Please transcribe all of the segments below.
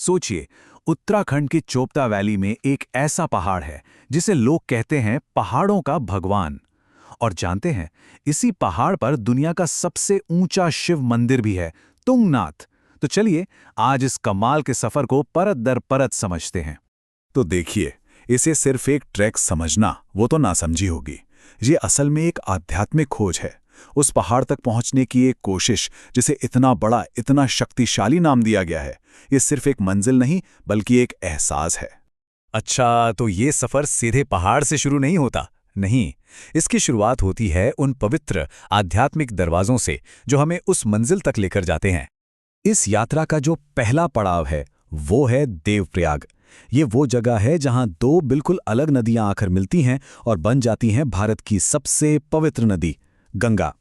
सोचिए, उत्तराखंड के चोपता वैली में एक ऐसा पहाड़ है जिसे लोग कहते हैं पहाड़ों का भगवान। और जानते हैं, इसी पहाड़ पर दुनिया का सबसे ऊंचा शिव मंदिर भी है, तुंगनाथ। तो चलिए, आज इस कमाल के सफर को परत दर परत समझते हैं। तो देखिए, इसे सिर्फ एक ट्रैक समझना वो तो नासमझी होगी। ये असल में एक आध्यात्मिक खोज है, उस पहाड़ तक पहुंचने की एक कोशिश जिसे इतना बड़ा, इतना शक्तिशाली नाम दिया गया है। ये सिर्फ एक मंजिल नहीं, बल्कि एक एहसास है। अच्छा, तो ये सफर सीधे पहाड़ से शुरू नहीं होता। नहीं, इसकी शुरुआत होती है उन पवित्र आध्यात्मिक दरवाजों से जो हमें उस मंजिल तक लेकर जाते हैं। इस यात्रा का जो पहला पड़ाव है वो है देवप्रयाग। ये वो जगह है जहां दो बिल्कुल अलग नदियां आकर मिलती हैं और बन जाती हैं भारत की सबसे पवित्र नदी, गंगा।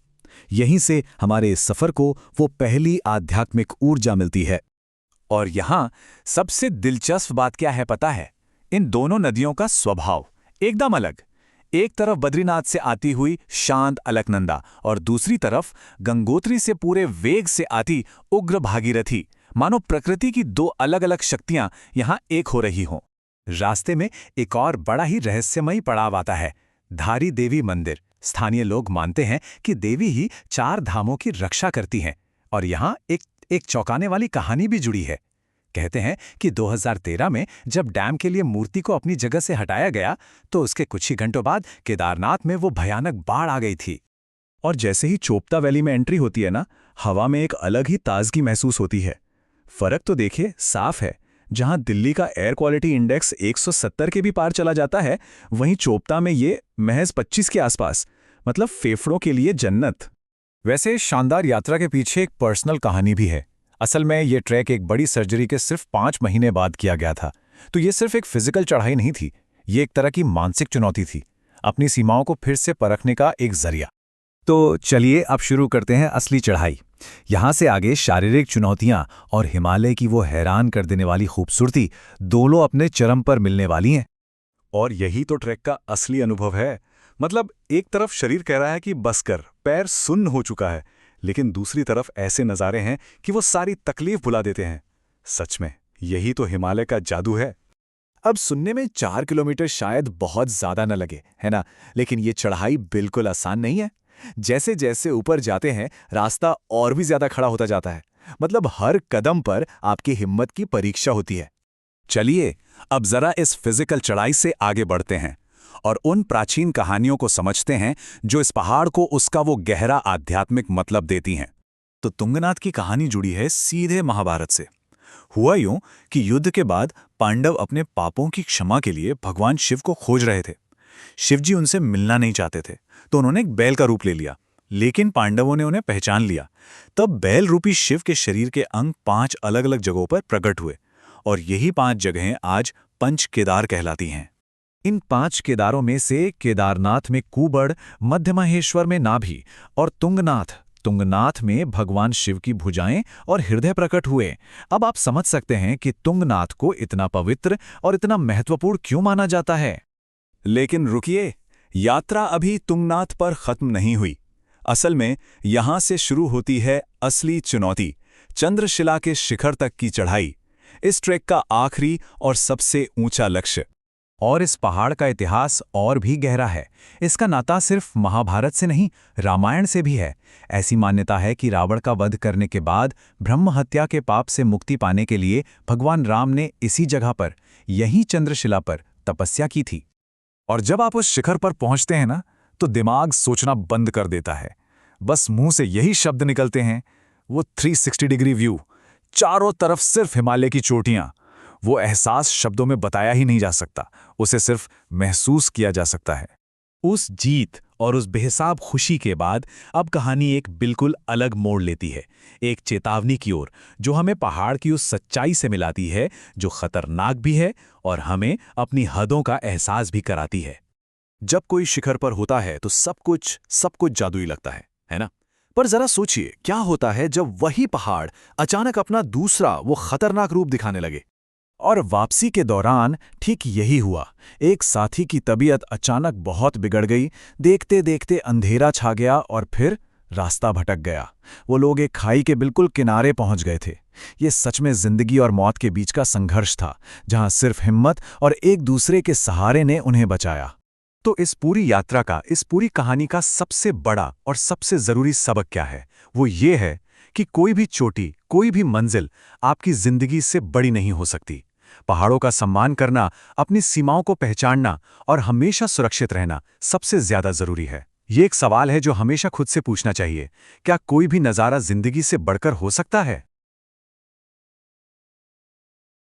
यहीं से हमारे इस सफर को वो पहली आध्यात्मिक ऊर्जा मिलती है। और यहां सबसे दिलचस्प बात क्या है पता है? इन दोनों नदियों का स्वभाव एकदम अलग। एक तरफ बद्रीनाथ से आती हुई शांत अलकनंदा और दूसरी तरफ गंगोत्री से पूरे वेग से आती उग्र भागीरथी। मानो प्रकृति की दो अलग अलग शक्तियां यहां एक हो रही हों। रास्ते में एक और बड़ा ही रहस्यमयी पड़ाव आता है, धारी देवी मंदिर। स्थानीय लोग मानते हैं कि देवी ही चार धामों की रक्षा करती हैं। और यहां एक चौंकाने वाली कहानी भी जुड़ी है। कहते हैं कि 2013 में जब डैम के लिए मूर्ति को अपनी जगह से हटाया गया तो उसके कुछ ही घंटों बाद केदारनाथ में वो भयानक बाढ़ आ गई थी। और जैसे ही चोपता वैली में एंट्री होती है ना, हवा में एक अलग ही ताजगी महसूस होती है। फर्क तो देखिए, साफ है। जहां दिल्ली का एयर क्वालिटी इंडेक्स 170 के भी पार चला जाता है, वहीं चोपता में ये महज 25 के आसपास। मतलब फेफड़ों के लिए जन्नत। वैसे शानदार यात्रा के पीछे एक पर्सनल कहानी भी है। असल में ये ट्रैक एक बड़ी सर्जरी के सिर्फ 5 महीने बाद किया गया था। तो ये सिर्फ एक फिजिकल चढ़ाई नहीं थी, ये एक तरह की मानसिक चुनौती थी, अपनी सीमाओं को फिर से परखने का एक जरिया। तो चलिए अब शुरू करते हैं असली चढ़ाई। यहां से आगे शारीरिक चुनौतियां और हिमालय की वो हैरान कर देने वाली खूबसूरती दोनों अपने चरम पर मिलने वाली हैं। और यही तो ट्रैक का असली अनुभव है। मतलब एक तरफ शरीर कह रहा है कि बस कर, पैर सुन्न हो चुका है, लेकिन दूसरी तरफ ऐसे नज़ारे हैं कि वो सारी तकलीफ भुला देते हैं। सच में यही तो हिमालय का जादू है। अब सुनने में 4 किलोमीटर शायद बहुत ज्यादा न लगे, है ना? लेकिन ये चढ़ाई बिल्कुल आसान नहीं है। जैसे जैसे ऊपर जाते हैं, रास्ता और भी ज्यादा खड़ा होता जाता है। मतलब हर कदम पर आपकी हिम्मत की परीक्षा होती है। चलिए अब जरा इस फिजिकल चढ़ाई से आगे बढ़ते हैं और उन प्राचीन कहानियों को समझते हैं जो इस पहाड़ को उसका वो गहरा आध्यात्मिक मतलब देती हैं। तो तुंगनाथ की कहानी जुड़ी है सीधे महाभारत से। हुआ यूं कि युद्ध के बाद पांडव अपने पापों की क्षमा के लिए भगवान शिव को खोज रहे थे। शिवजी उनसे मिलना नहीं चाहते थे, तो उन्होंने एक बैल का रूप ले लिया। लेकिन पांडवों ने उन्हें पहचान लिया। तब बैल रूपी शिव के शरीर के अंग 5 अलग अलग जगहों पर प्रकट हुए और यही 5 जगहें आज पंच केदार कहलाती हैं। इन 5 केदारों में से केदारनाथ में कुबड़, मध्य महेश्वर में नाभि और तुंगनाथ में भगवान शिव की भुजाएं और हृदय प्रकट हुए। अब आप समझ सकते हैं कि तुंगनाथ को इतना पवित्र और इतना महत्वपूर्ण क्यों माना जाता है। लेकिन रुकिए, यात्रा अभी तुंगनाथ पर खत्म नहीं हुई। असल में यहां से शुरू होती है असली चुनौती, चंद्रशिला के शिखर तक की चढ़ाई। इस ट्रैक का आखिरी और सबसे ऊंचा लक्ष्य। और इस पहाड़ का इतिहास और भी गहरा है। इसका नाता सिर्फ महाभारत से नहीं, रामायण से भी है। ऐसी मान्यता है कि रावण का वध करने के बाद ब्रह्म हत्या के पाप से मुक्ति पाने के लिए भगवान राम ने इसी जगह पर, यहीं चंद्रशिला पर तपस्या की थी। और जब आप उस शिखर पर पहुंचते हैं ना, तो दिमाग सोचना बंद कर देता है। बस मुंह से यही शब्द निकलते हैं, वो 360 डिग्री व्यू, चारों तरफ सिर्फ हिमालय की चोटियां। वो एहसास शब्दों में बताया ही नहीं जा सकता, उसे सिर्फ महसूस किया जा सकता है। उस जीत और उस बेहिसाब खुशी के बाद अब कहानी एक बिल्कुल अलग मोड़ लेती है, एक चेतावनी की ओर, जो हमें पहाड़ की उस सच्चाई से मिलाती है जो खतरनाक भी है और हमें अपनी हदों का एहसास भी कराती है। जब कोई शिखर पर होता है तो सब कुछ जादुई लगता है ना? पर जरा सोचिए, क्या होता है जब वही पहाड़ अचानक अपना दूसरा वो खतरनाक रूप दिखाने लगे? और वापसी के दौरान ठीक यही हुआ। एक साथी की तबीयत अचानक बहुत बिगड़ गई। देखते देखते अंधेरा छा गया और फिर रास्ता भटक गया। वो लोग एक खाई के बिल्कुल किनारे पहुंच गए थे। ये सच में जिंदगी और मौत के बीच का संघर्ष था, जहां सिर्फ हिम्मत और एक दूसरे के सहारे ने उन्हें बचाया। तो इस पूरी यात्रा का, इस पूरी कहानी का सबसे बड़ा और सबसे जरूरी सबक क्या है? वो ये है कि कोई भी चोटी, कोई भी मंजिल आपकी जिंदगी से बड़ी नहीं हो सकती। पहाड़ों का सम्मान करना, अपनी सीमाओं को पहचानना और हमेशा सुरक्षित रहना सबसे ज्यादा जरूरी है। ये एक सवाल है जो हमेशा खुद से पूछना चाहिए, क्या कोई भी नज़ारा जिंदगी से बढ़कर हो सकता है?